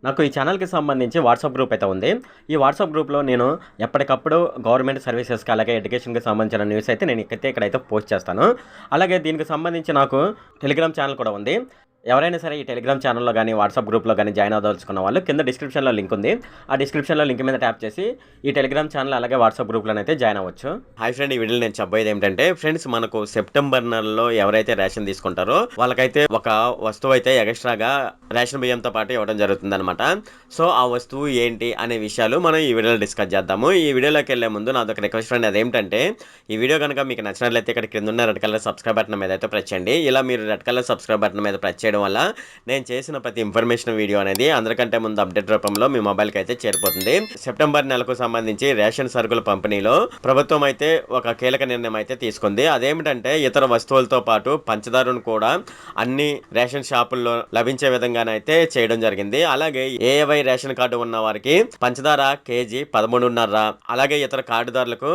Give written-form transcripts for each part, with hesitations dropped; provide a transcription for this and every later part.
నాకు ఈ ఛానల్‌కి సంబంధించి వాట్సాప్ గ్రూప్ అయితే ఉంది. ఈ వాట్సాప్ గ్రూప్‌లో నేను ఎప్పటికప్పుడు గవర్నమెంట్ సర్వీసెస్‌కి అలాగే ఎడ్యుకేషన్‌కి సంబంధించిన న్యూస్ అయితే నేను ఇక్కడైతే పోస్ట్ చేస్తాను. అలాగే దీనికి సంబంధించి నాకు టెలిగ్రామ్ ఛానల్ కూడా ఉంది. ఎవరైనా సరే ఈ టెలిగ్రామ్ ఛానల్‌లో గాని, వాట్సాప్ గ్రూప్‌లో గాని జాయిన్ అవ్వదలుచుకున్న వాళ్ళు కింద డిస్క్రిప్షన్‌లో లింక్ ఉంది. ఆ డిస్క్రిప్షన్‌లో లింక్ మీద ట్యాప్ చేసి ఈ టెలిగ్రామ్ ఛానల్ అలాగే వాట్సాప్ గ్రూప్‌లోనైతే జాయిన్ అవ్వచ్చు. హాయ్ ఫ్రెండ్, ఈ వీడియోలో నేను చెప్పబోయేది ఏమిటంటే ఫ్రెండ్స్, మనకు సెప్టెంబర్ నెలలో ఎవరైతే రేషన్ తీసుకుంటారో వాళ్ళకైతే ఒక వస్తువు అయితే ఎక్స్ట్రాగా రేషన్ బియ్యంతో పాటు ఇవ్వడం జరుగుతుందన్నమాట. సో ఆ వస్తువు ఏంటి అనే విషయాలు మనం ఈ వీడియోలో డిస్కస్ చేద్దాము. ఈ వీడియోలోకి వెళ్ళే ముందు నాదొక రిక్వెస్ట్ ఫ్రెండ్, అదేంటంటే ఈ వీడియో కనుక మీకు నచ్చినట్లయితే ఇక్కడ కింద ఉన్న రెడ్ కలర్ సబ్స్క్రైబ్ బటన్ మీద అయితే ప్రెస్ చేయండి. ఇలా మీరు రెడ్ కలర్ సబ్స్క్రైబ్ బటన్ మీద ప్రెస్ చేయడం వల్ల నేను చేసిన ప్రతి ఇన్ఫర్మేషన్ వీడియో అనేది అందరికంటే ముందు అప్డేట్ రూపంలో మీ మొబైల్కి అయితే చేరిపోతుంది. సెప్టెంబర్ నెలకు సంబంధించి రేషన్ సరుకుల పంపిణీలో ప్రభుత్వం అయితే ఒక కీలక నిర్ణయం అయితే తీసుకుంది. అదేమిటంటే ఇతర వస్తువులతో పాటు పంచదారను కూడా అన్ని రేషన్ షాపుల్లో లభించే విధంగానైతే చేయడం జరిగింది. అలాగే ఏవై రేషన్ కార్డు ఉన్న వారికి పంచదార కేజీ 13.5, అలాగే ఇతర కార్డుదారులకు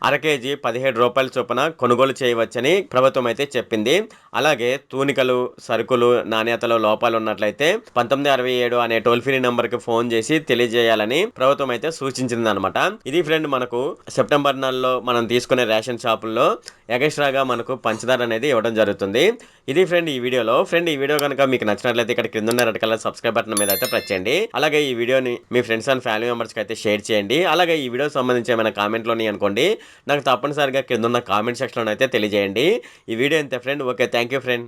అర కేజీ 17 రూపాయల చొప్పున కొనుగోలు చేయవచ్చని ప్రభుత్వం అయితే చెప్పింది. అలాగే తూనికలు, సరుకులు నాణ్యతలో లోపాలు ఉన్నట్లయితే 1967 అనే టోల్ ఫ్రీ నెంబర్కి ఫోన్ చేసి తెలియజేయాలని ప్రభుత్వం అయితే సూచించింది అనమాట. ఇది ఫ్రెండ్, మనకు సెప్టెంబర్ నెలలో మనం తీసుకునే రేషన్ షాపుల్లో ఎక్స్ట్రాగా మనకు పంచదార అనేది ఇవ్వడం జరుగుతుంది. ఇది ఫ్రెండ్ ఈ వీడియోలో. ఫ్రెండ్, ఈ వీడియో కనుక మీకు నచ్చినట్లయితే ఇక్కడ కింద ఉన్న రెడ్ కలర్ సబ్స్క్రైబ్ బటన్ మీద అయితే ప్రెస్ చేయండి. అలాగే ఈ వీడియోని మీ ఫ్రెండ్స్ అండ్ ఫ్యామిలీ మెంబర్స్కి అయితే షేర్ చేయండి. అలాగే ఈ వీడియో సంబంధించి ఏమైనా కామెంట్లోని అనుకోండి, నాకు తప్పనిసరిగా కింద ఉన్న కామెంట్ సెక్షన్లో అయితే తెలియజేయండి. ఈ వీడియో అంతే friend. Okay, thank you friend.